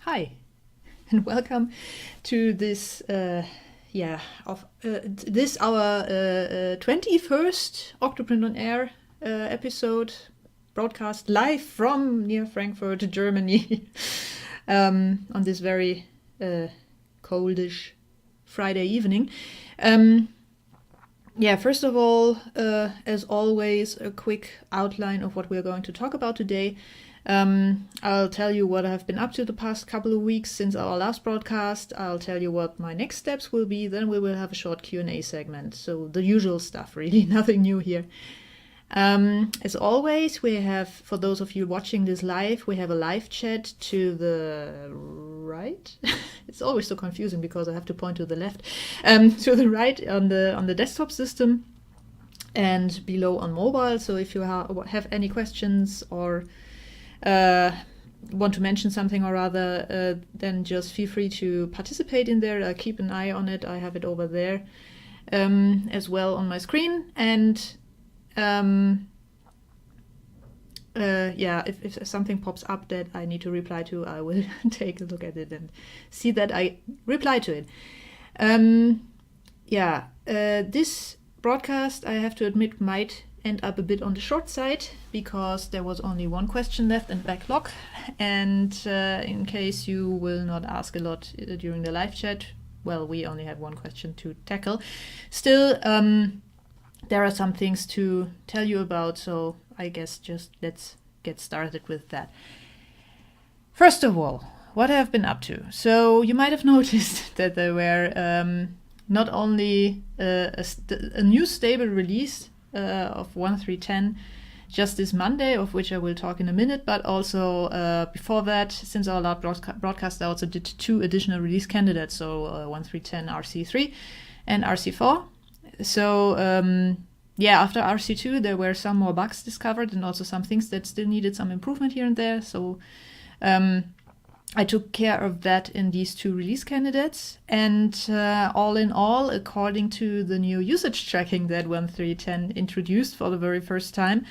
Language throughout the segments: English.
Hi, and welcome to this, this our 21st OctoPrint On Air episode, broadcast live from near Frankfurt, Germany, on this very coldish Friday evening. First of all, as always, a quick outline of what we're going to talk about today. I'll tell you what I've been up to the past couple of weeks since our last broadcast. I'll tell you what my next steps will be. Then we will have a short Q&A segment. So the usual stuff, really, nothing new here. As always, we have, for those of you watching this live, we have a live chat to the right. It's always so confusing because I have to point to the left. To the right on the desktop system and below on mobile. So if you have any questions or want to mention something or other, then just feel free to participate in there. I'll keep an eye on it. I have it over there as well on my screen. And if something pops up that I need to reply to, I will take a look at it and see that I reply to it. This broadcast, I have to admit, might end up a bit on the short side because there was only one question left in backlog, and in case you will not ask a lot during the live chat, well, we only have one question to tackle. Still, there are some things to tell you about, so I guess just let's get started with that. First of all, what I've been up to. So you might have noticed that there were not only a new stable release of 1.3.10 just this Monday, of which I will talk in a minute, but also before that, since our last broadcast, I also did 2 additional release candidates, so 1.3.10 RC3 and RC4. So after RC2 there were some more bugs discovered and also some things that still needed some improvement here and there. So I took care of that in these 2 release candidates, and all in all, according to the new usage tracking that 1.3.10 introduced for the very first time,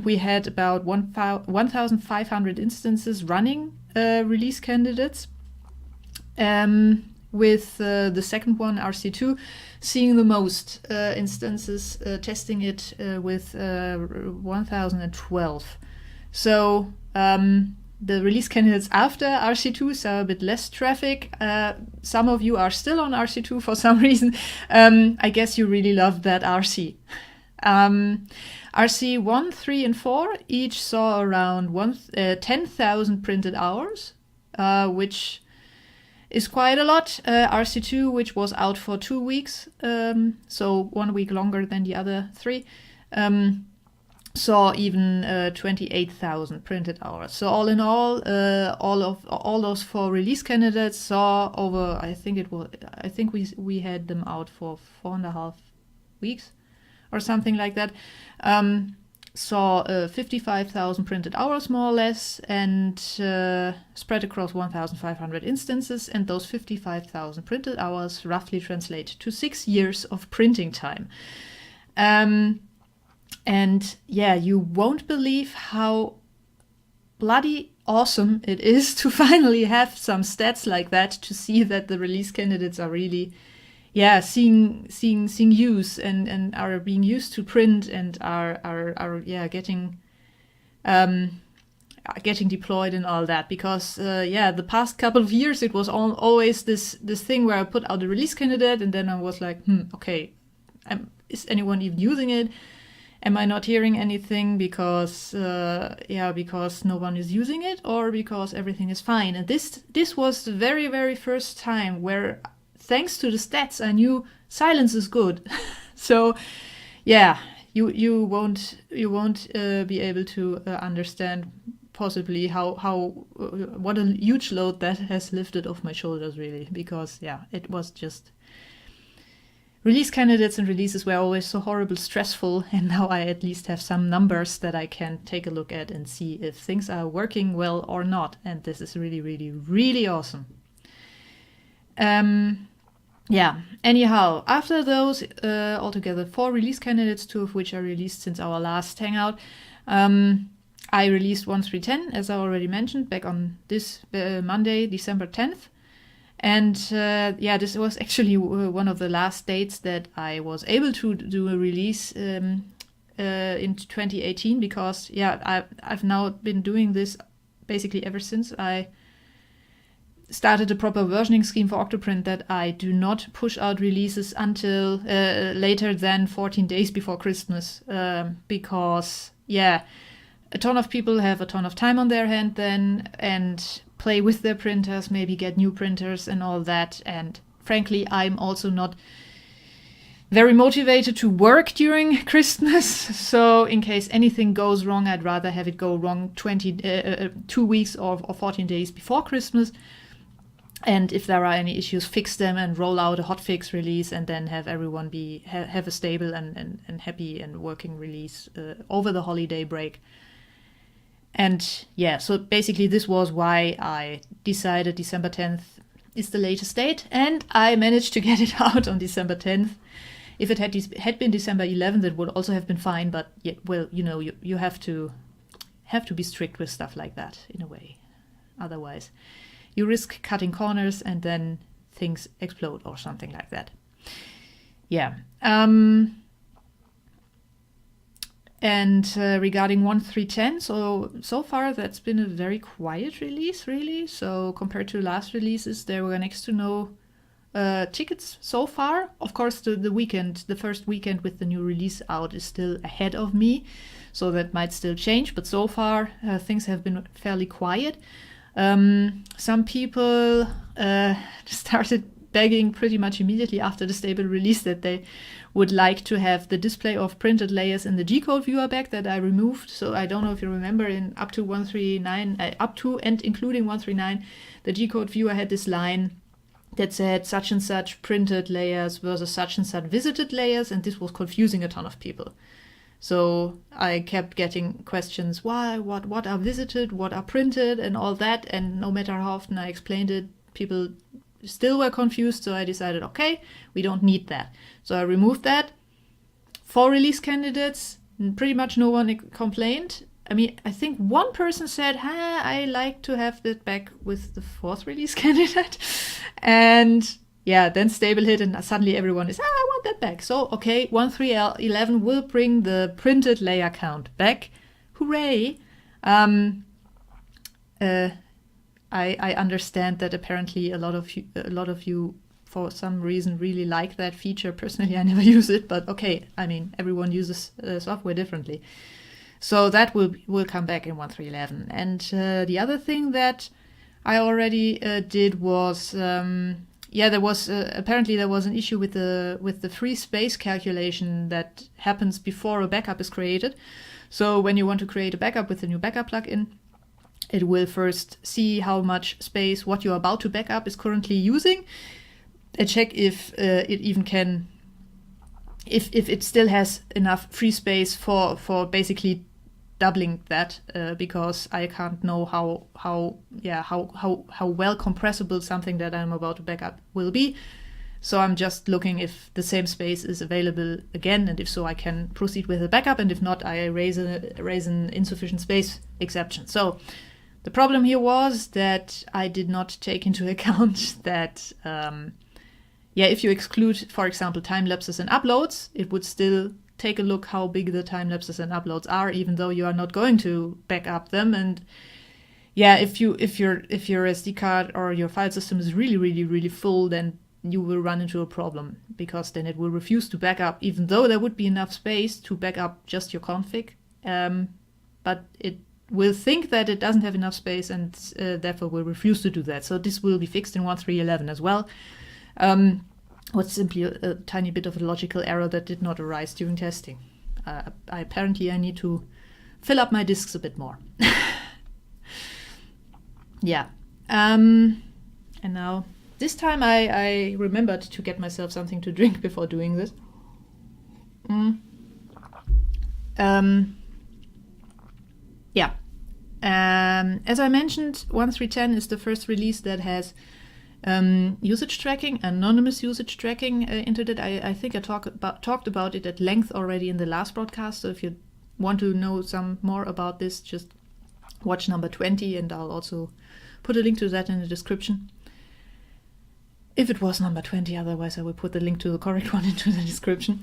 we had about 1,500 instances running release candidates, with the second one, RC2, seeing the most instances, testing it with 1,012. So the release candidates after RC2 saw a bit less traffic. Some of you are still on RC2 for some reason. I guess you really love that RC. RC 1, 3, and 4 each saw around 10,000 printed hours, which is quite a lot. RC2, which was out for 2 weeks, so 1 week longer than the other 3, saw even 28,000 printed hours. So all in all those 4 release candidates saw over, I think we had them out for 4.5 weeks or something like that. Saw 55,000 printed hours more or less, and spread across 1,500 instances, and those 55,000 printed hours roughly translate to 6 years of printing time. And yeah, you won't believe how bloody awesome it is to finally have some stats like that, to see that the release candidates are really, seeing use and are being used to print and are getting deployed and all that. Because the past couple of years it was always this thing where I put out a release candidate and then I was like, okay, is anyone even using it? Am I not hearing anything because no one is using it, or because everything is fine? And this was the very, very first time where, thanks to the stats, I knew silence is good. So, you won't be able to understand possibly how what a huge load that has lifted off my shoulders, really, because it was just. Release candidates and releases were always so horrible stressful, and now I at least have some numbers that I can take a look at and see if things are working well or not, and this is really, really, really awesome. Anyhow, after those, altogether 4 release candidates, 2 of which are released since our last hangout, I released 1.3.10, as I already mentioned, back on this Monday, December 10th. And this was actually one of the last dates that I was able to do a release in 2018, because I've now been doing this basically ever since I started a proper versioning scheme for OctoPrint, that I do not push out releases until later than 14 days before Christmas, because a ton of people have a ton of time on their hand then and play with their printers, maybe get new printers and all that. And frankly, I'm also not very motivated to work during Christmas. So in case anything goes wrong, I'd rather have it go wrong 2 weeks or 14 days before Christmas. And if there are any issues, fix them and roll out a hotfix release, and then have everyone have a stable and happy and working release over the holiday break. And so basically this was why I decided December 10th is the latest date, and I managed to get it out on December 10th. If it had been December 11th, it would also have been fine, but you have to be strict with stuff like that in a way. Otherwise, you risk cutting corners and then things explode or something like that. And regarding 1.3.10, so far that's been a very quiet release, really. So compared to last releases, there were next to no tickets so far. Of course, the first weekend with the new release out is still ahead of me, so that might still change. But so far, things have been fairly quiet. Some people started begging pretty much immediately after the stable release that they would like to have the display of printed layers in the G-code viewer back that I removed. So I don't know if you remember, in up to 1.3.9, up to and including 1.3.9, the G-code viewer had this line that said such and such printed layers versus such and such visited layers, and this was confusing a ton of people. So I kept getting questions, why, what are visited, what are printed, and all that. And no matter how often I explained it, people still were confused. So I decided, okay, we don't need that. So I removed that. 4 release candidates, pretty much no one complained. I mean, I think one person said, I like to have that back with the 4th release candidate. And then stable hit, and suddenly everyone is, I want that back. So, okay, 1.3.11 will bring the printed layer count back. Hooray! I understand that apparently a lot of you, for some reason, really like that feature. Personally, I never use it, but okay. I mean, everyone uses software differently. So that will come back in 1.3.11. And the other thing that I already did was... there was apparently there was an issue with the free space calculation that happens before a backup is created. So when you want to create a backup with the new backup plugin, it will first see how much space what you're about to backup is currently using, and check if it even can, if it still has enough free space for basically doubling that, because I can't know how well compressible something that I'm about to back up will be. So I'm just looking if the same space is available again, and if so, I can proceed with the backup, and if not, I raise an insufficient space exception. So the problem here was that I did not take into account that if you exclude, for example, time lapses and uploads, it would still take a look how big the time lapses and uploads are, even though you are not going to back up them. And if your SD card or your file system is really, really, really full, then you will run into a problem, because then it will refuse to back up, even though there would be enough space to back up just your config. But it will think that it doesn't have enough space, and therefore will refuse to do that. So this will be fixed in 1.3.11 as well. What's simply a tiny bit of a logical error that did not arise during testing. Apparently I need to fill up my disks a bit more. And now this time I remembered to get myself something to drink before doing this. As I mentioned, 1.3.10 is the first release that has usage tracking, anonymous usage tracking into that. I think I talked about it at length already in the last broadcast. So if you want to know some more about this, just watch number 20, and I'll also put a link to that in the description. If it was number 20, otherwise I will put the link to the correct one into the description.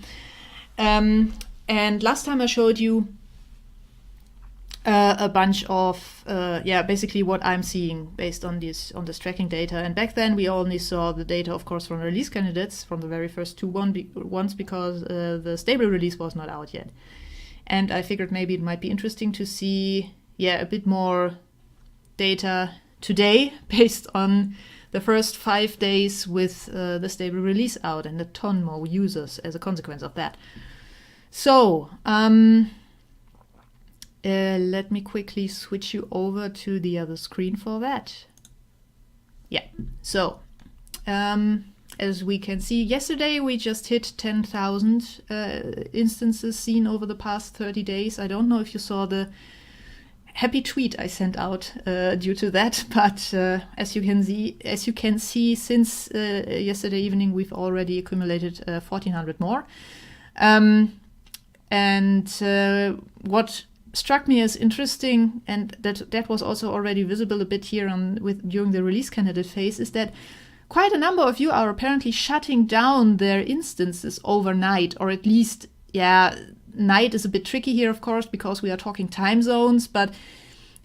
And last time I showed you a bunch of, basically what I'm seeing based on this tracking data. And back then we only saw the data, of course, from release candidates, from the very first two ones, because the stable release was not out yet. And I figured maybe it might be interesting to see, a bit more data today based on the first 5 days with the stable release out and a ton more users as a consequence of that. So, let me quickly switch you over to the other screen for that. So, as we can see, yesterday we just hit 10,000 instances seen over the past 30 days. I don't know if you saw the happy tweet I sent out due to that, but as you can see, since yesterday evening we've already accumulated 1,400 more. What struck me as interesting, and that was also already visible a bit here during the release candidate phase, is that quite a number of you are apparently shutting down their instances overnight, or at least, night is a bit tricky here, of course, because we are talking time zones. But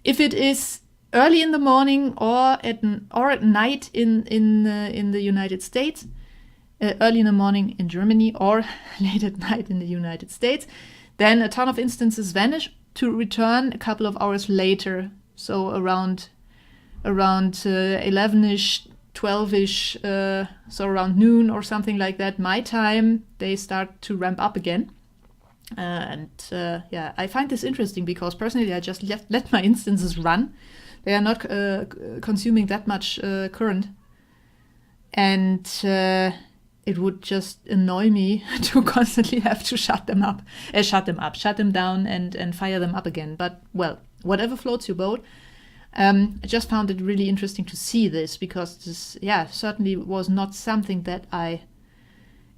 if it is early in the morning or at night in the United States, early in the morning in Germany or late at night in the United States, then a ton of instances vanish to return a couple of hours later. So around 11ish, 12ish, so around noon or something like that, my time, they start to ramp up again. I find this interesting because personally I just let my instances run. They are not consuming that much current, and it would just annoy me to constantly have to shut them down and fire them up again. But well, whatever floats your boat. I just found it really interesting to see this, because this certainly was not something that I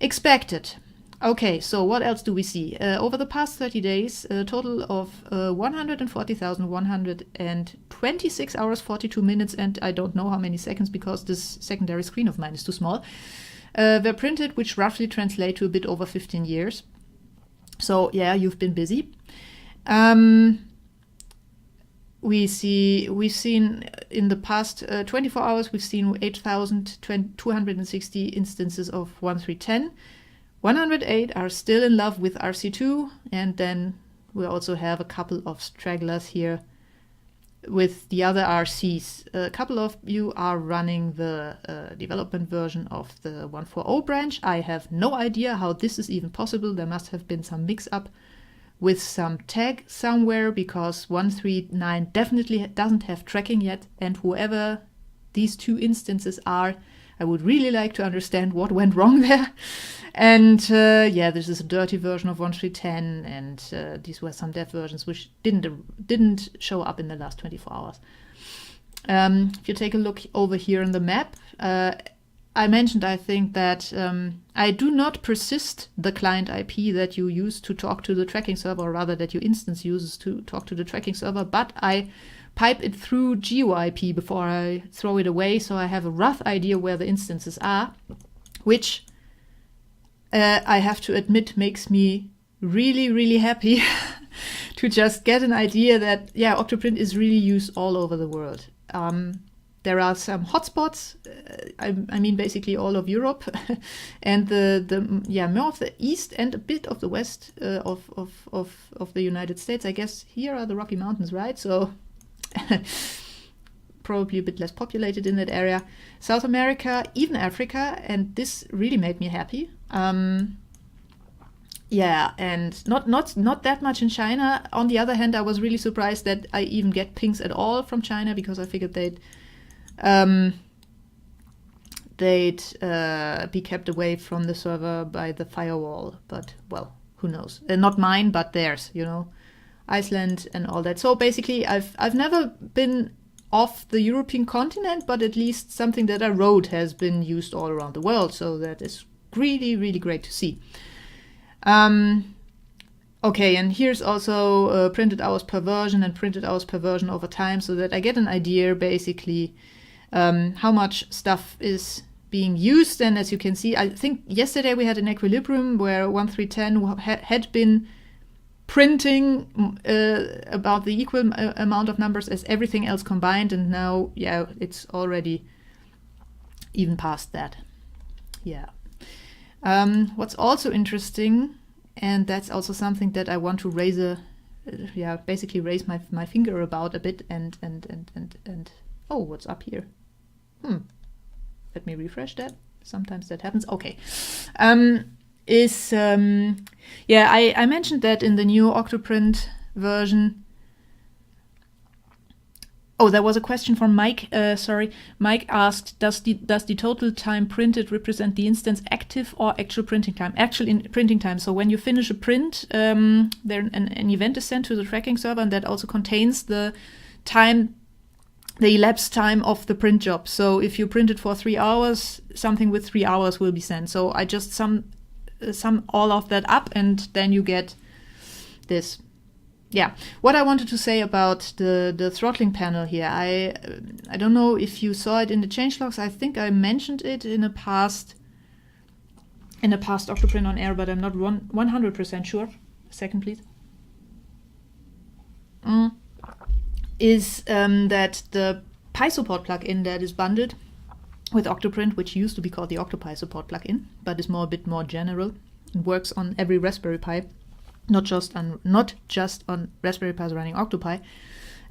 expected. Okay, so what else do we see? Over the past 30 days, a total of 140,126 hours, 42 minutes, and I don't know how many seconds because this secondary screen of mine is too small, were printed, which roughly translate to a bit over 15 years. So you've been busy. We've seen in the past 24 hours, we've seen 8,260 instances of 1.3.10. 108 are still in love with RC2, and then we also have a couple of stragglers here with the other RCs. A couple of you are running the development version of the 1.4.0 branch. I have no idea how this is even possible. There must have been some mix-up with some tag somewhere, because 1.3.9 definitely doesn't have tracking yet, and whoever these two instances are, I would really like to understand what went wrong there. And this is a dirty version of 1.3.10, and these were some dev versions which didn't show up in the last 24 hours. If you take a look over here in the map, I mentioned, I think, that I do not persist the client IP that you use to talk to the tracking server, or rather that your instance uses to talk to the tracking server, but I pipe it through GeoIP before I throw it away, so I have a rough idea where the instances are, which I have to admit makes me really, really happy to just get an idea that, OctoPrint is really used all over the world. There are some hotspots, I mean basically all of Europe, and more of the east and a bit of the west of the United States. I guess here are the Rocky Mountains, right? So probably a bit less populated in that area. South America, even Africa, and this really made me happy. And not that much in China. On the other hand, I was really surprised that I even get pings at all from China, because I figured they'd be kept away from the server by the firewall. But well, who knows? Not mine, but theirs. Iceland and all that. So basically, I've never been off the European continent, but at least something that I wrote has been used all around the world. So that is really, really great to see. Okay, and here's also printed hours per version and printed hours per version over time, so that I get an idea basically how much stuff is being used. And as you can see, I think yesterday we had an equilibrium where 1310 had been printing about the equal amount of numbers as everything else combined, and now, yeah, it's already even past that. Yeah. What's also interesting, and that's also something that I want to raise basically raise my finger about a bit, and oh, what's up here? Let me refresh that. Sometimes that happens. Okay. I mentioned that in the new OctoPrint version. Oh, there was a question from Mike. Mike asked, does the total time printed represent the instance active or actual printing time? Actual printing time. So when you finish a print, an event is sent to the tracking server, and that also contains the time, the elapsed time of the print job. So if you print it for 3 hours, something with 3 hours will be sent. So I just sum all of that up, and then you get this. Yeah, what I wanted to say about the throttling panel here, I don't know if you saw it in the changelogs. I think I mentioned it in a past OctoPrint On Air, but I'm not 100% sure. A second, please. Is that the Pi support plugin that is bundled with OctoPrint, which used to be called the OctoPi support plugin, but is a bit more general, and works on every Raspberry Pi, not just on Raspberry Pis running OctoPi,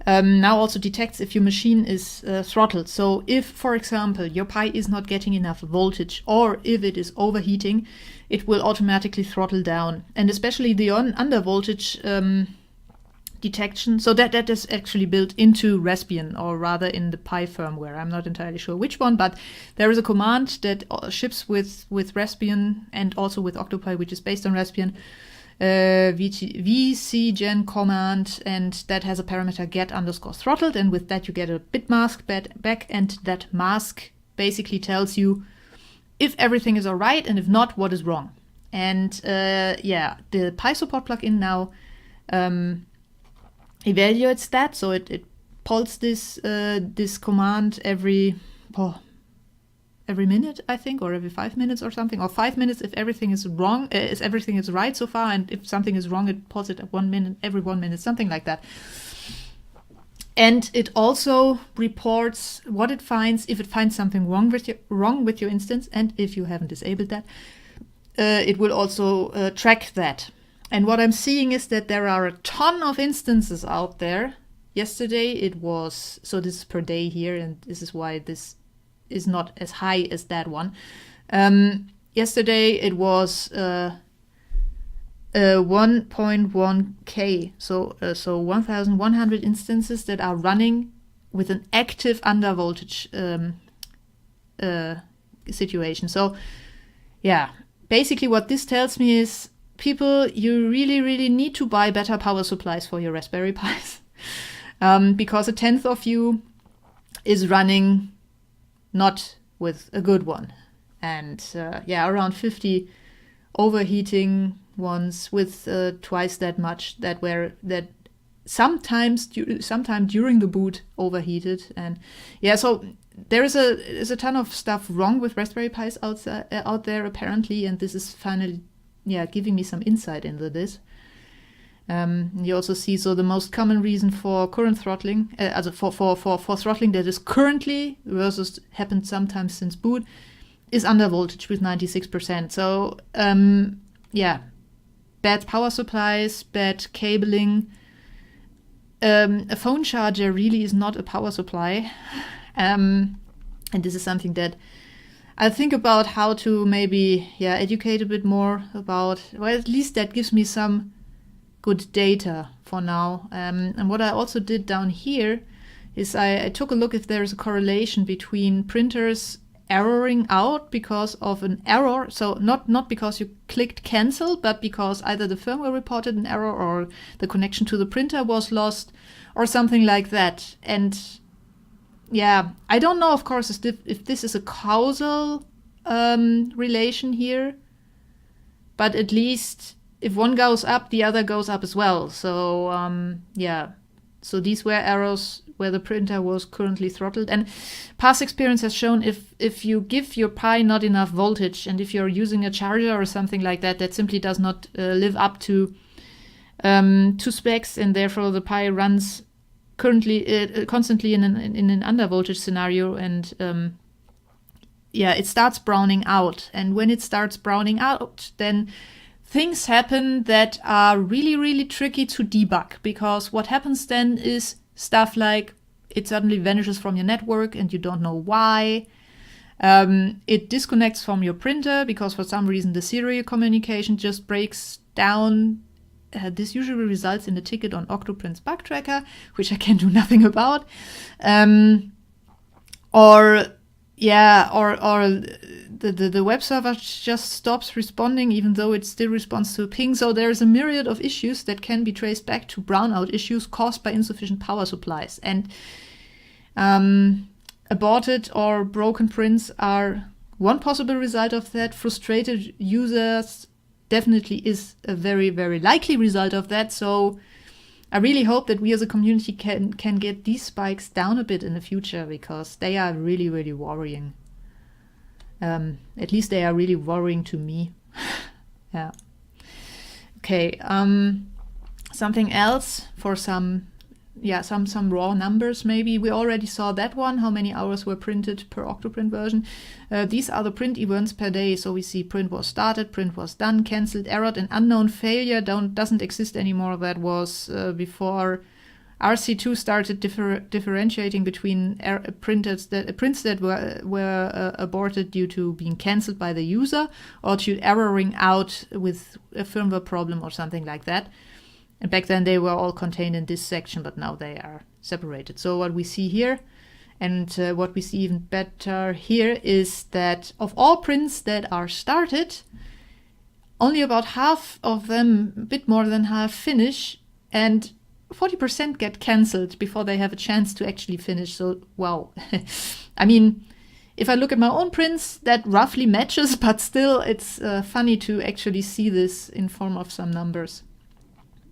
now also detects if your machine is throttled. So if, for example, your Pi is not getting enough voltage, or if it is overheating, it will automatically throttle down. And especially the under voltage detection, so that is actually built into Raspbian, or rather in the Pi firmware. I'm not entirely sure which one, but there is a command that ships with Raspbian and also with OctoPi, which is based on Raspbian, vcgen command, and that has a parameter get_throttled, and with that you get a bit mask back, and that mask basically tells you if everything is alright, and if not, what is wrong. And the Pi support plugin now evaluates that, so it pulls this command every minute, I think, or every 5 minutes or something, or 5 minutes if everything is wrong, if everything is right so far, and if something is wrong, it pulls it at 1 minute, every 1 minute, something like that. And it also reports what it finds, if it finds something wrong with your instance, and if you haven't disabled that, it will also track that. And what I'm seeing is that there are a ton of instances out there. Yesterday it was, so this is per day here, and this is why this is not as high as that one. Yesterday it was 1.1k, so 1,100 instances that are running with an active undervoltage situation. So yeah, basically what this tells me is, people, you really, really need to buy better power supplies for your Raspberry Pis, because 1/10 of you is running not with a good one, and around 50 overheating ones with twice that much that sometime during the boot overheated. And so there is a ton of stuff wrong with Raspberry Pis out there apparently, and this is finally giving me some insight into this. You also see, so the most common reason for current throttling, for throttling that is currently versus happened sometimes since boot, is under voltage with 96%. So bad power supplies, bad cabling. A phone charger really is not a power supply, and this is something that I'll think about how to maybe educate a bit more about. Well, at least that gives me some good data for now. And what I also did down here is I took a look if there is a correlation between printers erroring out because of an error. So not because you clicked cancel, but because either the firmware reported an error or the connection to the printer was lost or something like that. And I don't know, of course, if this is a causal relation here, but at least if one goes up, the other goes up as well. So yeah, so these were errors where the printer was currently throttled. And past experience has shown if you give your Pi not enough voltage, and if you're using a charger or something like that, that simply does not live up to specs, and therefore the Pi runs constantly in an under voltage scenario, and yeah, it starts browning out. And when it starts browning out, then things happen that are really, really tricky to debug, because what happens then is stuff like it suddenly vanishes from your network and you don't know why. It disconnects from your printer because for some reason the serial communication just breaks down. This usually results in a ticket on OctoPrint's bug tracker, which I can do nothing about. Or the web server just stops responding even though it still responds to a ping. So there's a myriad of issues that can be traced back to brownout issues caused by insufficient power supplies. And aborted or broken prints are one possible result of that. Frustrated users definitely is a very, very likely result of that. So I really hope that we as a community can get these spikes down a bit in the future, because they are really, really worrying. At least they are really worrying to me. Yeah. Okay. Something else for some raw numbers maybe. We already saw that one, how many hours were printed per OctoPrint version. These are the print events per day. So we see print was started, print was done, cancelled, errored, and unknown failure doesn't exist anymore. That was before RC2 started differentiating between prints that were aborted due to being cancelled by the user or to erroring out with a firmware problem or something like that. And back then they were all contained in this section, but now they are separated. So what we see here, and what we see even better here, is that of all prints that are started, only about half of them, a bit more than half, finish, and 40% get cancelled before they have a chance to actually finish. So, wow. I mean, if I look at my own prints, that roughly matches, but still it's funny to actually see this in form of some numbers.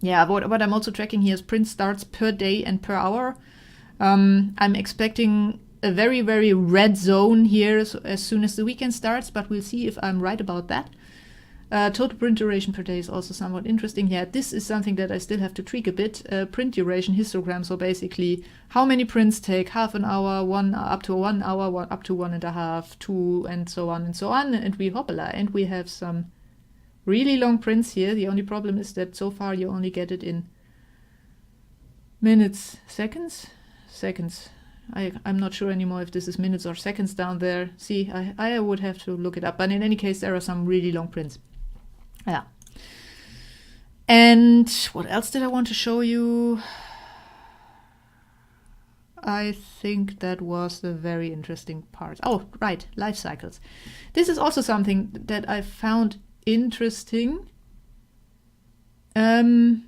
Yeah, what I'm also tracking here is print starts per day and per hour. I'm expecting a very, very red zone here as soon as the weekend starts, but we'll see if I'm right about that. Total print duration per day is also somewhat interesting. Yeah, this is something that I still have to tweak a bit. Print duration histogram, so basically how many prints take half an hour, up to 1 hour, up to 1.5, 2, and so on and so on. And we hoppala, and we have some really long prints here. The only problem is that so far you only get it in minutes, seconds. I'm not sure anymore if this is minutes or seconds down there. See, I would have to look it up. But in any case, there are some really long prints. Yeah. And what else did I want to show you? I think that was the very interesting part. Oh, right, life cycles. This is also something that I found interesting. Right,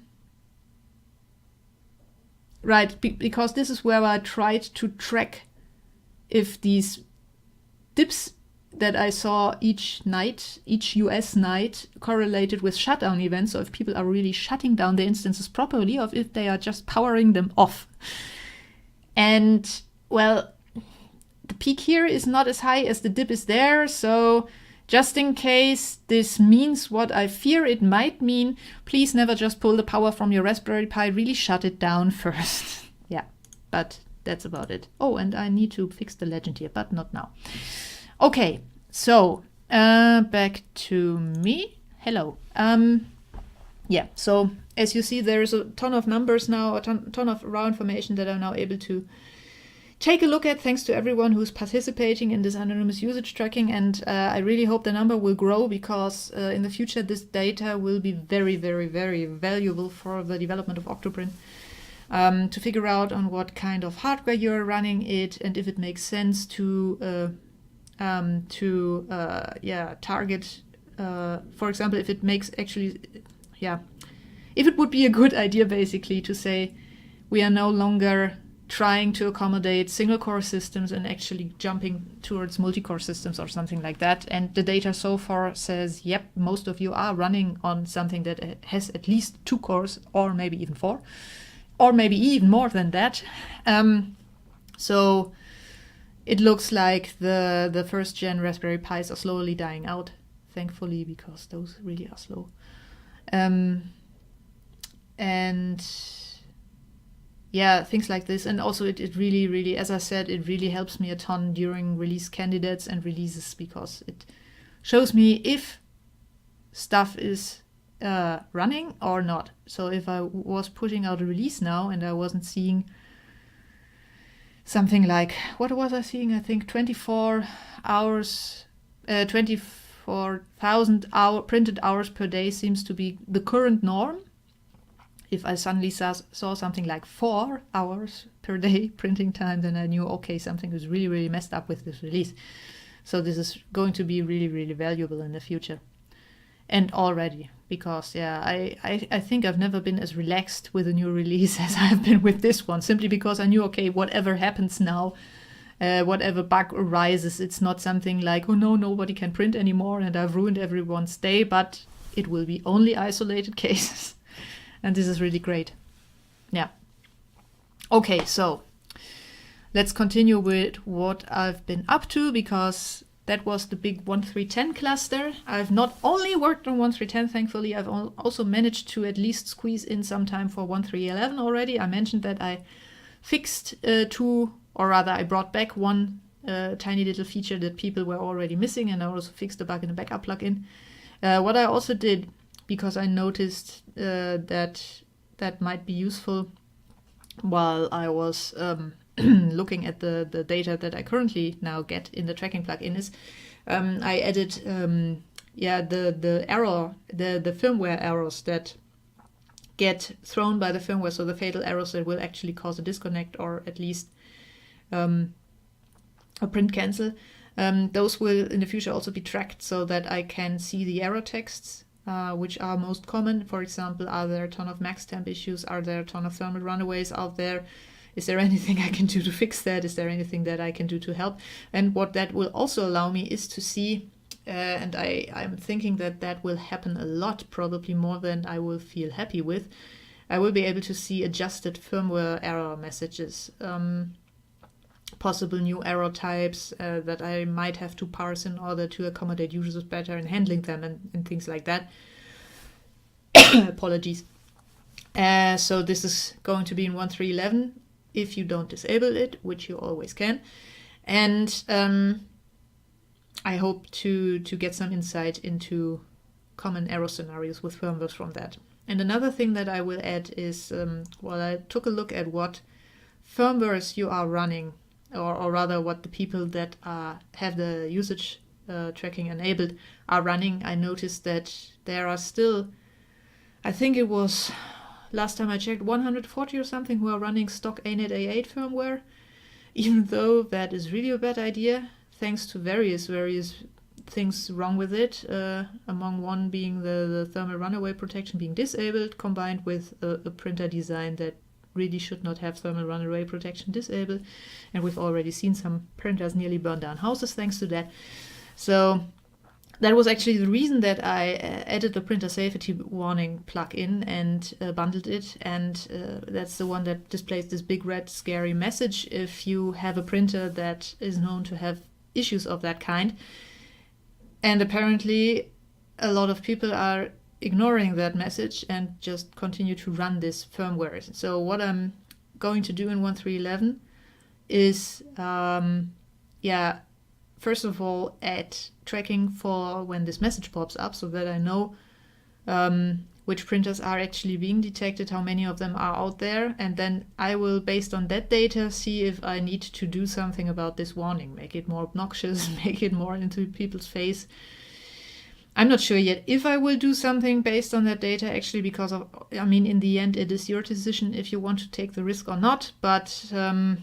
because this is where I tried to track if these dips that I saw each US night, correlated with shutdown events. So if people are really shutting down their instances properly, or if they are just powering them off. And, well, the peak here is not as high as the dip is there. So just in case this means what I fear it might mean, please never just pull the power from your Raspberry Pi. Really shut it down first. Yeah, but that's about it. Oh, and I need to fix the legend here, but not now. Okay, so back to me. Hello. Yeah, so as you see, there's a ton of numbers now, a ton of raw information that I'm now able to take a look at, thanks to everyone who's participating in this anonymous usage tracking. And I really hope the number will grow, because in the future this data will be very, very, very valuable for the development of OctoPrint, to figure out on what kind of hardware you're running it, and if it makes sense to target, for example, if it makes actually, if it would be a good idea basically to say we are no longer trying to accommodate single core systems and actually jumping towards multi-core systems or something like that. And the data so far says, yep, most of you are running on something that has at least 2 cores, or maybe even 4, or maybe even more than that. So it looks like the first gen Raspberry Pis are slowly dying out, thankfully, because those really are slow. And yeah, things like this. And also it really, really, as I said, it really helps me a ton during release candidates and releases, because it shows me if stuff is running or not. So if I was putting out a release now and I wasn't seeing something like, what was I seeing? I think 24,000 printed hours per day seems to be the current norm. If I suddenly saw something like 4 hours per day printing time, then I knew, okay, something is really, really messed up with this release. So this is going to be really, really valuable in the future. And already, because I think I've never been as relaxed with a new release as I've been with this one, simply because I knew, okay, whatever happens now, whatever bug arises, it's not something like, oh no, nobody can print anymore and I've ruined everyone's day, but it will be only isolated cases. And this is really great. Yeah. Okay, so let's continue with what I've been up to, because that was the big 1.3.10 cluster. I've not only worked on 1.3.10, thankfully, I've also managed to at least squeeze in some time for 1.3.11 already. I mentioned that I fixed I brought back one tiny little feature that people were already missing, and I also fixed the bug in the backup plugin. What I also did, because I noticed that might be useful while I was looking at the data that I currently now get in the tracking plugin, is I added the firmware errors that get thrown by the firmware, so the fatal errors that will actually cause a disconnect or at least a print cancel. Those will in the future also be tracked so that I can see the error texts, which are most common. For example, are there a ton of max temp issues? Are there a ton of thermal runaways out there? Is there anything I can do to fix that? Is there anything that I can do to help? And what that will also allow me is to see, and I'm thinking that will happen a lot, probably more than I will feel happy with. I will be able to see adjusted firmware error messages, possible new error types that I might have to parse in order to accommodate users better in handling them and things like that. Apologies. So this is going to be in 1.3.11 if you don't disable it, which you always can. And I hope to get some insight into common error scenarios with firmwares from that. And another thing that I will add is, I took a look at what firmwares you are running, or rather what the people that have the usage tracking enabled are running. I noticed that there are still, I think it was, last time I checked, 140 or something who are running stock ANET A8 firmware, even though that is really a bad idea, thanks to various things wrong with it, among one being the thermal runaway protection being disabled, combined with a printer design that really should not have thermal runaway protection disabled, and we've already seen some printers nearly burn down houses thanks to that. So that was actually the reason that I added the printer safety warning plugin and bundled it, and that's the one that displays this big red scary message if you have a printer that is known to have issues of that kind. And apparently a lot of people are ignoring that message and just continue to run this firmware. So what I'm going to do in 1.3.11 is, first of all, add tracking for when this message pops up, so that I know which printers are actually being detected, how many of them are out there, and then I will, based on that data, see if I need to do something about this warning, make it more obnoxious, make it more into people's face. I'm not sure yet if I will do something based on that data, actually, because in the end, it is your decision if you want to take the risk or not. But I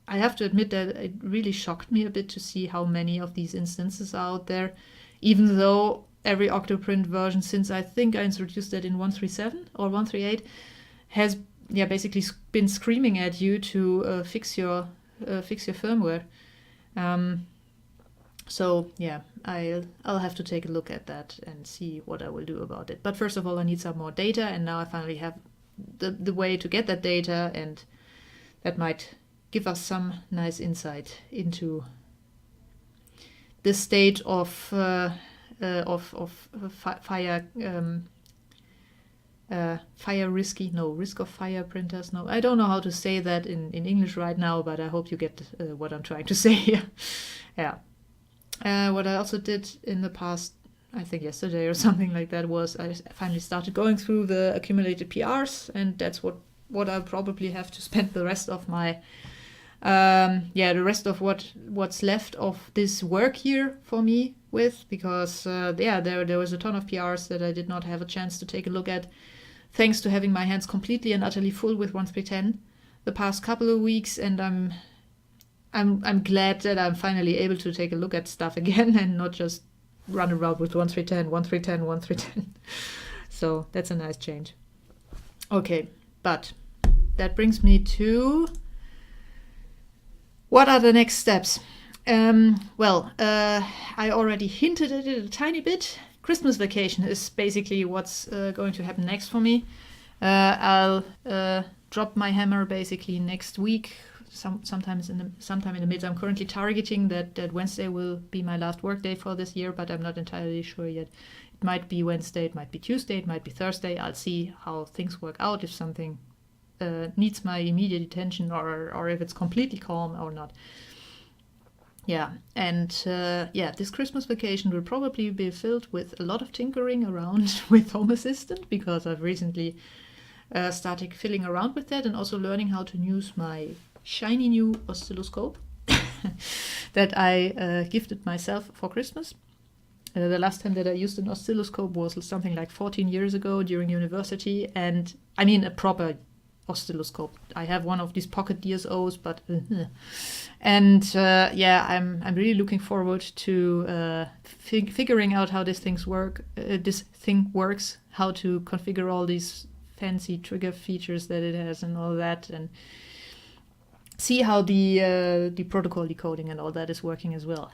have to admit that it really shocked me a bit to see how many of these instances are out there, even though every OctoPrint version since I think I introduced that in 1.3.7 or 1.3.8 has basically been screaming at you to fix your firmware. So yeah, I'll have to take a look at that and see what I will do about it. But first of all, I need some more data, and now I finally have the way to get that data, and that might give us some nice insight into the state of fire risk of fire printers. No, I don't know how to say that in English right now, but I hope you get what I'm trying to say here. Yeah. What I also did in the past, I think yesterday or something like that, was I finally started going through the accumulated PRs, and that's what I'll probably have to spend the rest of my what's left of this work year for me with, because there was a ton of PRs that I did not have a chance to take a look at, thanks to having my hands completely and utterly full with 1310 the past couple of weeks, and I'm glad that I'm finally able to take a look at stuff again and not just run around with 1310. So that's a nice change. Okay, but that brings me to what are the next steps? I already hinted at it a tiny bit. Christmas vacation is basically what's going to happen next for me. I'll drop my hammer basically next week. Sometime in the mid. I'm currently targeting that Wednesday will be my last work day for this year, but I'm not entirely sure yet. It might be Wednesday, it might be Tuesday, it might be Thursday. I'll see how things work out, if something needs my immediate attention, or if it's completely calm or not. Yeah, and this Christmas vacation will probably be filled with a lot of tinkering around with Home Assistant, because I've recently started fiddling around with that and also learning how to use my shiny new oscilloscope that I gifted myself for Christmas. The last time that I used an oscilloscope was something like 14 years ago during university, and I mean a proper oscilloscope. I have one of these pocket DSOs, but I'm really looking forward to figuring out how this thing works, how to configure all these fancy trigger features that it has and all that, and see how the protocol decoding and all that is working as well.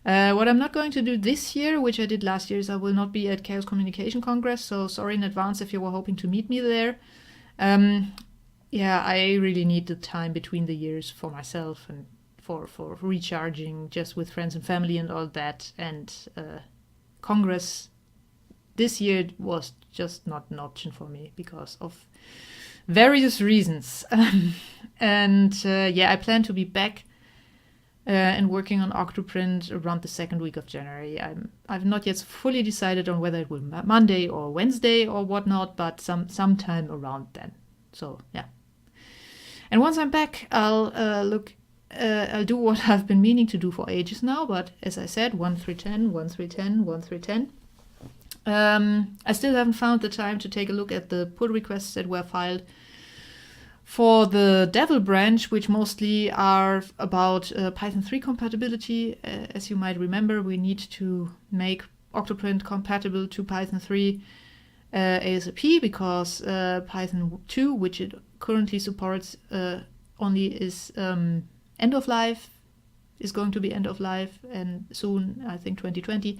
What I'm not going to do this year, which I did last year, is I will not be at Chaos Communication Congress, so sorry in advance if you were hoping to meet me there. I really need the time between the years for myself and for recharging just with friends and family and all that, and Congress this year was just not an option for me because of various reasons. I plan to be back and working on OctoPrint around the second week of January. I've not yet fully decided on whether it will be Monday or Wednesday or whatnot, but sometime around then. So yeah. And once I'm back, I'll do what I've been meaning to do for ages now. But as I said, 1310. I still haven't found the time to take a look at the pull requests that were filed for the Devil branch, which mostly are about Python 3 compatibility. As you might remember, we need to make OctoPrint compatible to Python 3 ASAP, because Python 2, which it currently supports, only is end of life, is going to be end of life, and soon, I think 2020.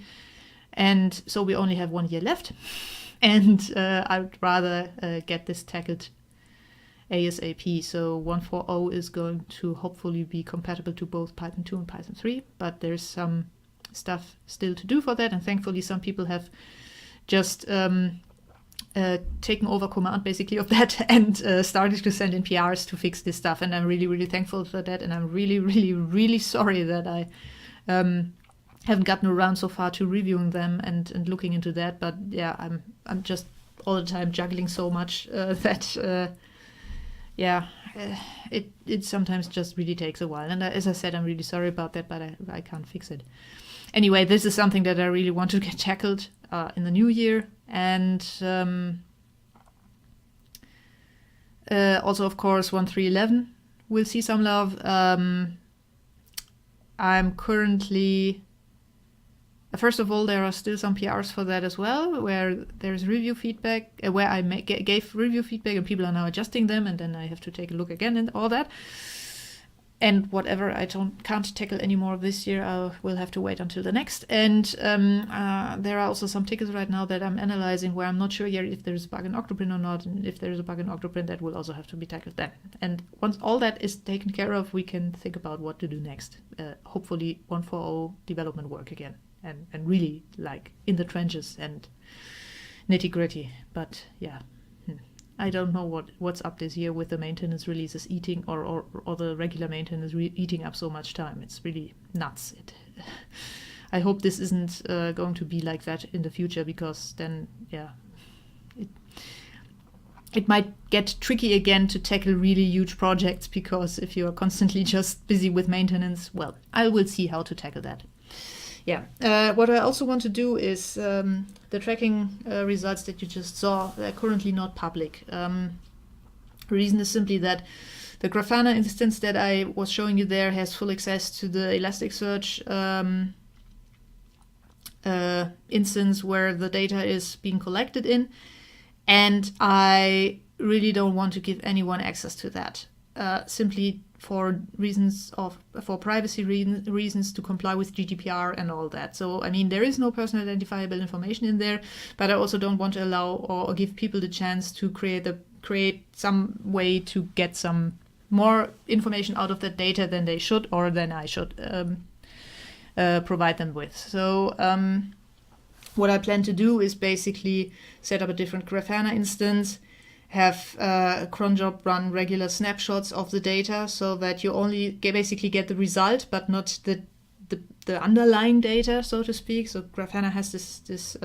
And so we only have 1 year left, and I'd rather get this tackled ASAP. So 1.4.0 is going to hopefully be compatible to both Python 2 and Python 3, but there's some stuff still to do for that, and thankfully some people have just taken over command basically of that and started to send in PRs to fix this stuff, and I'm really, really thankful for that, and I'm really, really, really sorry that I haven't gotten around so far to reviewing them and looking into that. But yeah, I'm just all the time juggling so much that it sometimes just really takes a while. And as I said, I'm really sorry about that, but I can't fix it. Anyway, this is something that I really want to get tackled in the new year. And also, of course, 1.3.11 will see some love. I'm currently First of all, there are still some PRs for that as well, where there's review feedback, where I gave review feedback and people are now adjusting them, and then I have to take a look again and all that. And whatever I can't tackle any more this year, I will have to wait until the next. And there are also some tickets right now that I'm analyzing where I'm not sure yet if there's a bug in OctoPrint or not. And if there's a bug in OctoPrint, that will also have to be tackled then. And once all that is taken care of, we can think about what to do next. Hopefully 1.4.0 development work again. And really like in the trenches and nitty gritty. But yeah. I don't know what's up this year with the maintenance releases eating or the regular maintenance eating up so much time. It's really nuts. I hope this isn't going to be like that in the future, because then, yeah, it might get tricky again to tackle really huge projects, because if you are constantly just busy with maintenance, well, I will see how to tackle that. Yeah, what I also want to do is the tracking results that you just saw, they're currently not public. The reason is simply that the Grafana instance that I was showing you there has full access to the Elasticsearch instance where the data is being collected in, and I really don't want to give anyone access to that. Simply for privacy reasons, to comply with GDPR and all that. So, I mean, there is no personal identifiable information in there, but I also don't want to allow or give people the chance to create some way to get some more information out of that data than they should or than I should provide them with. So, what I plan to do is basically set up a different Grafana instance, have cron job run regular snapshots of the data, so that you only basically get the result but not the underlying data, so to speak. So Grafana has this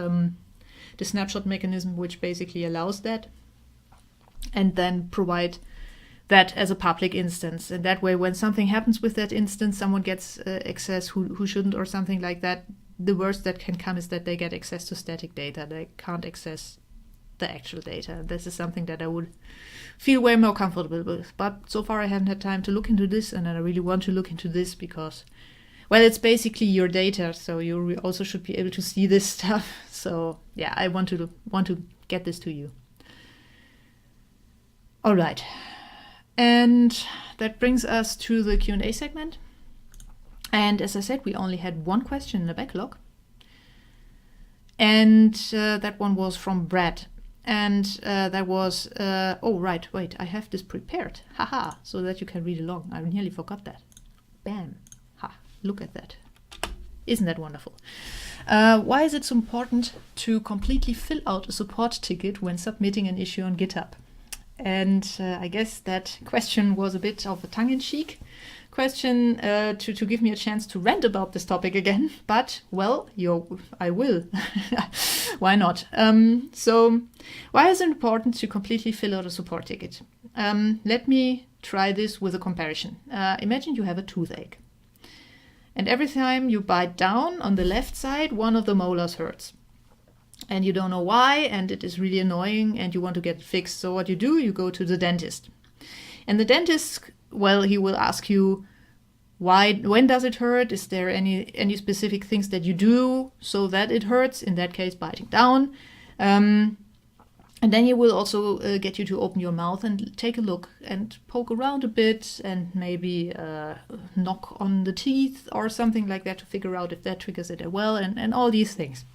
snapshot mechanism which basically allows that, and then provide that as a public instance. And that way, when something happens with that instance, someone gets access who shouldn't or something like that, the worst that can come is that they get access to static data. They can't access the actual data. This is something that I would feel way more comfortable with. But so far I haven't had time to look into this, and I really want to look into this because, well, it's basically your data, so you also should be able to see this stuff. So yeah, I want to get this to you. All right, and that brings us to the Q&A segment. And as I said, we only had one question in the backlog, and that one was from Brad. And that was, oh, right, wait, I have this prepared, haha, so that you can read along. I nearly forgot that. Bam, ha, look at that. Isn't that wonderful? Why is it so important to completely fill out a support ticket when submitting an issue on GitHub? And I guess that question was a bit of a tongue-in-cheek question to give me a chance to rant about this topic again. But, well, I will. Why not? So, why is it important to completely fill out a support ticket? Let me try this with a comparison. Imagine you have a toothache. And every time you bite down on the left side, one of the molars hurts. And you don't know why, and it is really annoying, and you want to get it fixed. So what you do, you go to the dentist. And the dentist, well, he will ask you, when does it hurt? Is there any specific things that you do so that it hurts? In that case, biting down. And then he will also get you to open your mouth and take a look and poke around a bit and maybe knock on the teeth or something like that to figure out if that triggers it as well, and all these things.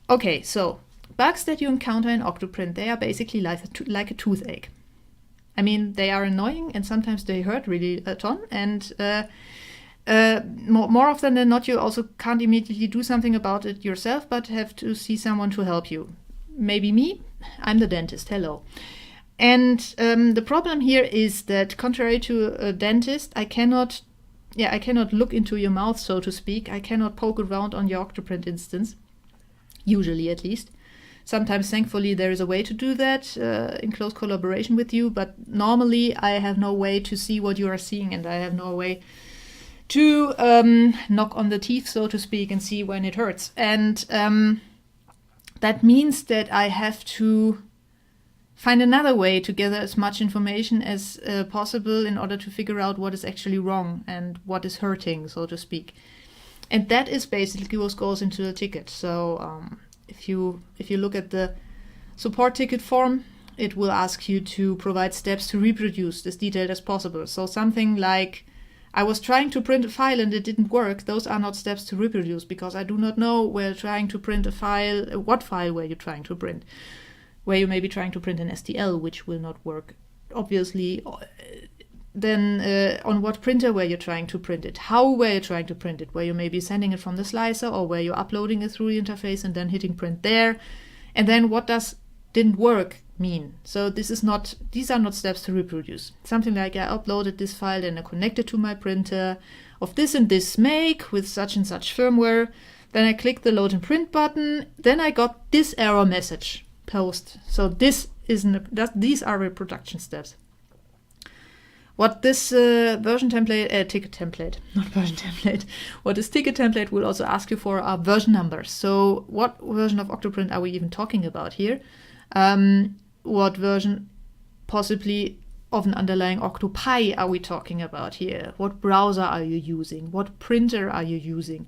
Okay, so bugs that you encounter in OctoPrint, they are basically like a toothache. I mean, they are annoying and sometimes they hurt really a ton, and more often than not, you also can't immediately do something about it yourself, but have to see someone to help you. Maybe me, I'm the dentist, hello. And the problem here is that contrary to a dentist, I cannot look into your mouth, so to speak. I cannot poke around on your OctoPrint instance, usually at least. Sometimes, thankfully, there is a way to do that in close collaboration with you, but normally I have no way to see what you are seeing, and I have no way to knock on the teeth, so to speak, and see when it hurts. And that means that I have to find another way to gather as much information as possible in order to figure out what is actually wrong and what is hurting, so to speak. And that is basically what goes into the ticket. So if you look at the support ticket form, it will ask you to provide steps to reproduce as detailed as possible. So something like, I was trying to print a file and it didn't work. Those are not steps to reproduce, because I do not know where trying to print a file, what file were you trying to print. Where you may be trying to print an STL, which will not work, obviously. Then on what printer were you trying to print it? How were you trying to print it? Were you maybe sending it from the slicer, or were you uploading it through the interface and then hitting print there? And then what does didn't work mean? So these are not steps to reproduce. Something like, I uploaded this file and I connected to my printer of this and this make with such and such firmware. Then I clicked the load and print button. Then I got this error message post. So these are reproduction steps. What this version template, ticket template, not version template, what this ticket template will also ask you for are version numbers. So what version of OctoPrint are we even talking about here? What version possibly of an underlying OctoPy are we talking about here? What browser are you using? What printer are you using?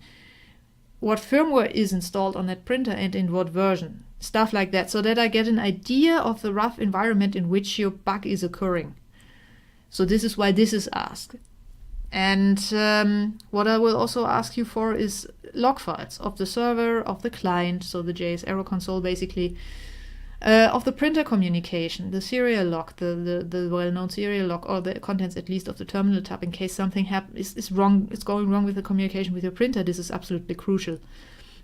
What firmware is installed on that printer and in what version? Stuff like that, so that I get an idea of the rough environment in which your bug is occurring. So this is why this is asked. And what I will also ask you for is log files of the server, of the client, so the JS error console basically, of the printer communication, the serial log, the well-known serial log, or the contents at least of the terminal tab in case something is wrong, it's going wrong with the communication with your printer. This is absolutely crucial.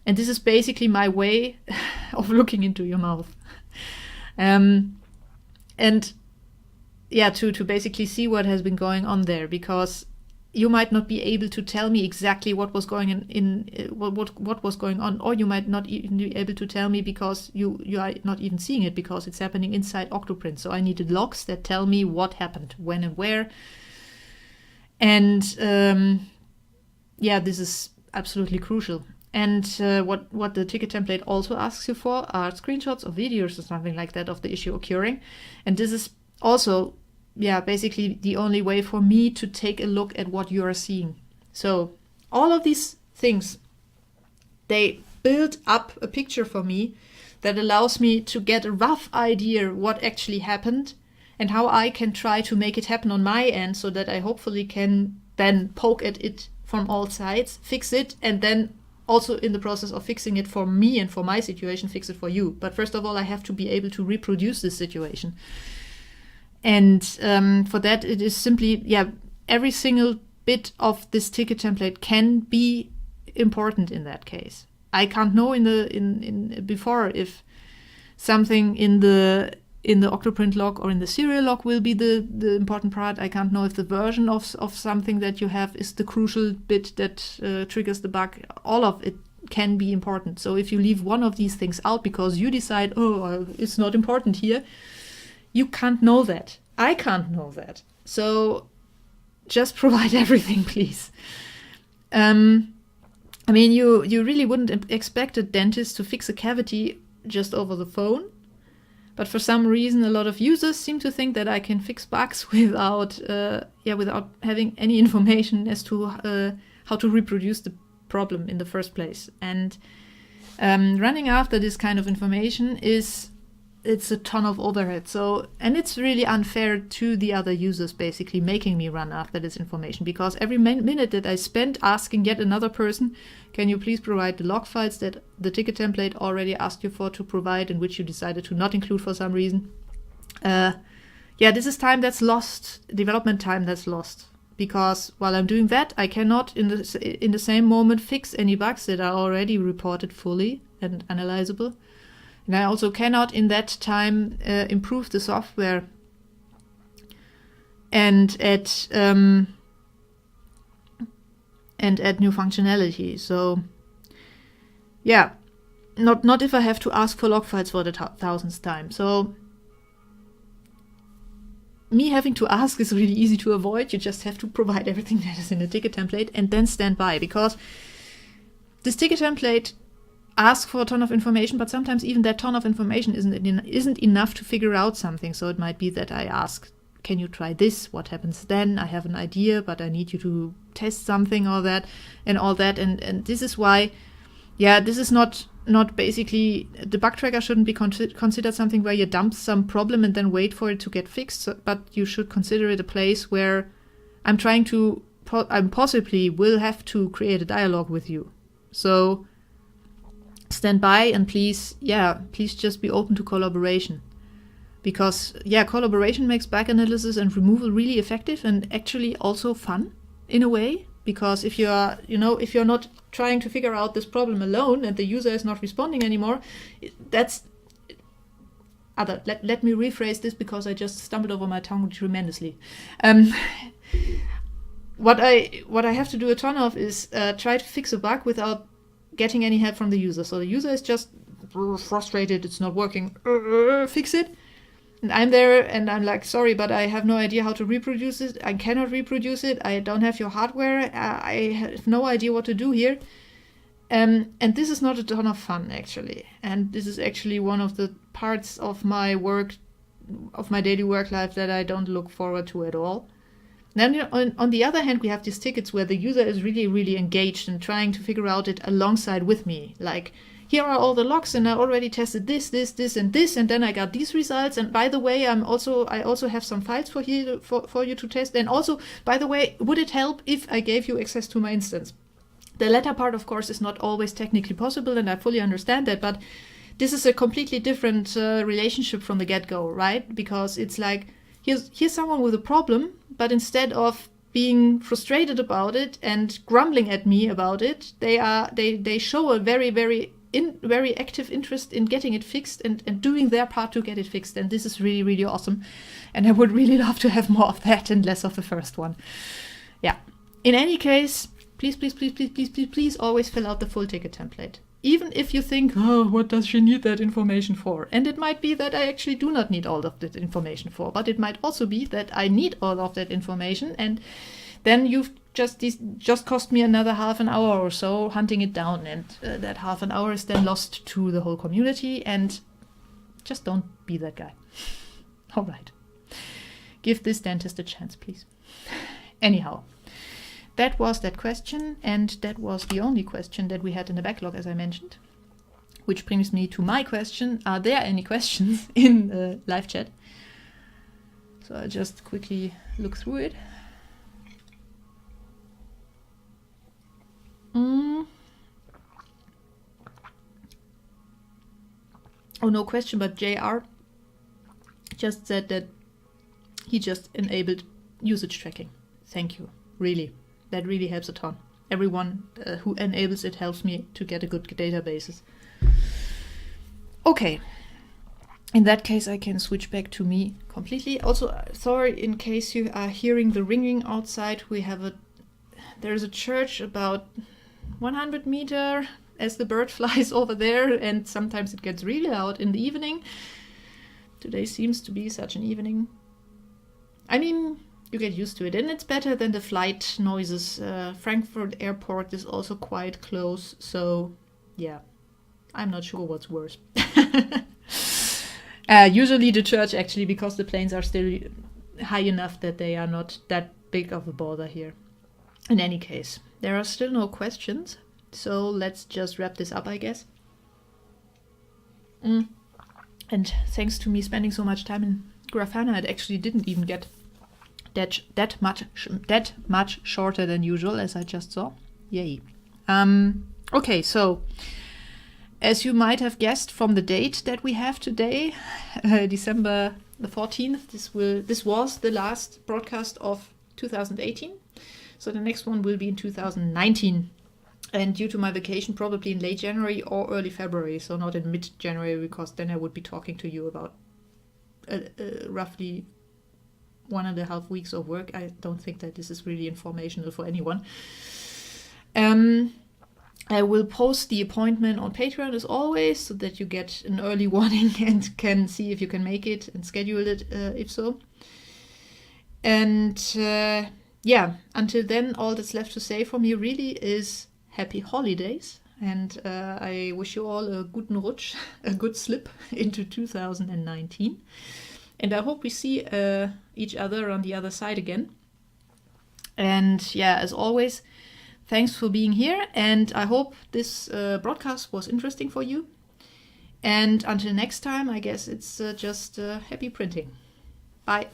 And this is basically my way of looking into your mouth. And yeah, to basically see what has been going on there, because you might not be able to tell me exactly what was going what was going on, or you might not even be able to tell me because you are not even seeing it because it's happening inside OctoPrint. So I needed logs that tell me what happened, when and where. And yeah, this is absolutely crucial. And what the ticket template also asks you for are screenshots or videos or something like that of the issue occurring. And this is also, yeah, basically the only way for me to take a look at what you are seeing. So all of these things, they build up a picture for me that allows me to get a rough idea what actually happened and how I can try to make it happen on my end, so that I hopefully can then poke at it from all sides, fix it, and then also in the process of fixing it for me and for my situation, fix it for you. But first of all, I have to be able to reproduce this situation. And for that, it is simply, yeah, every single bit of this ticket template can be important in that case. I can't know before if something in the OctoPrint log or in the serial log will be the important part. I can't know if the version of something that you have is the crucial bit that triggers the bug. All of it can be important. So if you leave one of these things out because you decide, oh, it's not important here, you can't know that. I can't know that. So just provide everything, please. I mean, you really wouldn't expect a dentist to fix a cavity just over the phone. But for some reason, a lot of users seem to think that I can fix bugs without having any information as to how to reproduce the problem in the first place. And running after this kind of information it's a ton of overhead. So, and it's really unfair to the other users basically making me run after this information, because every minute that I spend asking yet another person, can you please provide the log files that the ticket template already asked you for to provide and which you decided to not include for some reason. This is time that's lost, development time that's lost. Because while I'm doing that, I cannot in the same moment fix any bugs that are already reported fully and analyzable. And I also cannot in that time improve the software and add new functionality. So yeah, not if I have to ask for log files for the thousandth time. So me having to ask is really easy to avoid. You just have to provide everything that is in the ticket template and then stand by, because this ticket template asks for a ton of information, but sometimes even that ton of information isn't enough to figure out something. So it might be that I ask can you try this? What happens then? I have an idea, but I need you to test something or that and all that. And this is why, this is not basically, the bug tracker shouldn't be considered something where you dump some problem and then wait for it to get fixed, but you should consider it a place where I possibly will have to create a dialogue with you. So stand by and please just be open to collaboration. Because, collaboration makes bug analysis and removal really effective and actually also fun in a way. Because if you're not trying to figure out this problem alone and the user is not responding anymore, let me rephrase this because I just stumbled over my tongue tremendously. What I have to do a ton of is try to fix a bug without getting any help from the user. So the user is just frustrated, it's not working, fix it. And I'm there and I'm like, sorry, but I have no idea how to reproduce it. I cannot reproduce it. I don't have your hardware. I have no idea what to do here. And this is not a ton of fun, actually. And this is actually one of the parts of my work, of my daily work life that I don't look forward to at all. Then on the other hand, we have these tickets where the user is really, really engaged and trying to figure out it alongside with me. Like, here are all the logs and I already tested this, and this, and then I got these results. And by the way, I also have some files for you to test. And also, by the way, would it help if I gave you access to my instance? The latter part, of course, is not always technically possible, and I fully understand that, but this is a completely different relationship from the get-go, right? Because it's like, here's someone with a problem, but instead of being frustrated about it and grumbling at me about it, they show a very, very very active interest in getting it fixed and doing their part to get it fixed. And this is really, really awesome. And I would really love to have more of that and less of the first one. Yeah. In any case, please always fill out the full ticket template. Even if you think, oh, what does she need that information for? And it might be that I actually do not need all of that information for, but it might also be that I need all of that information, and then you've just cost me another half an hour or so hunting it down, and that half an hour is then lost to the whole community, and just don't be that guy. All right. Give this dentist a chance, please. Anyhow, that was that question, and that was the only question that we had in the backlog, as I mentioned. Which brings me to my question. Are there any questions in live chat? So I'll just quickly look through it. Oh, no question, but JR just said that he just enabled usage tracking. Thank you. Really. That really helps a ton. Everyone who enables it helps me to get a good databases. Okay. In that case, I can switch back to me completely. Also, sorry in case you are hearing the ringing outside. There's a church about 100 meters as the bird flies over there, and sometimes it gets really loud in the evening. Today seems to be such an evening. I mean, you get used to it, and it's better than the flight noises. Frankfurt Airport is also quite close, so yeah, I'm not sure what's worse. Usually the church, actually, because the planes are still high enough that they are not that big of a bother here. In any case, there are still no questions, so let's just wrap this up, I guess. And thanks to me spending so much time in Grafana, it actually didn't even get that much shorter than usual, as I just saw. Yay. Okay, so as you might have guessed from the date that we have today, December the 14th, this was the last broadcast of 2018. So the next one will be in 2019. And due to my vacation, probably in late January or early February, so not in mid-January, because then I would be talking to you about roughly 1.5 weeks of work. I don't think that this is really informational for anyone. I will post the appointment on Patreon as always, so that you get an early warning and can see if you can make it and schedule it if so. And yeah, until then, all that's left to say for me really is happy holidays. And I wish you all a guten Rutsch, a good slip into 2019. And I hope we see each other on the other side again. And yeah, as always, thanks for being here. And I hope this broadcast was interesting for you. And until next time, I guess it's just happy printing. Bye.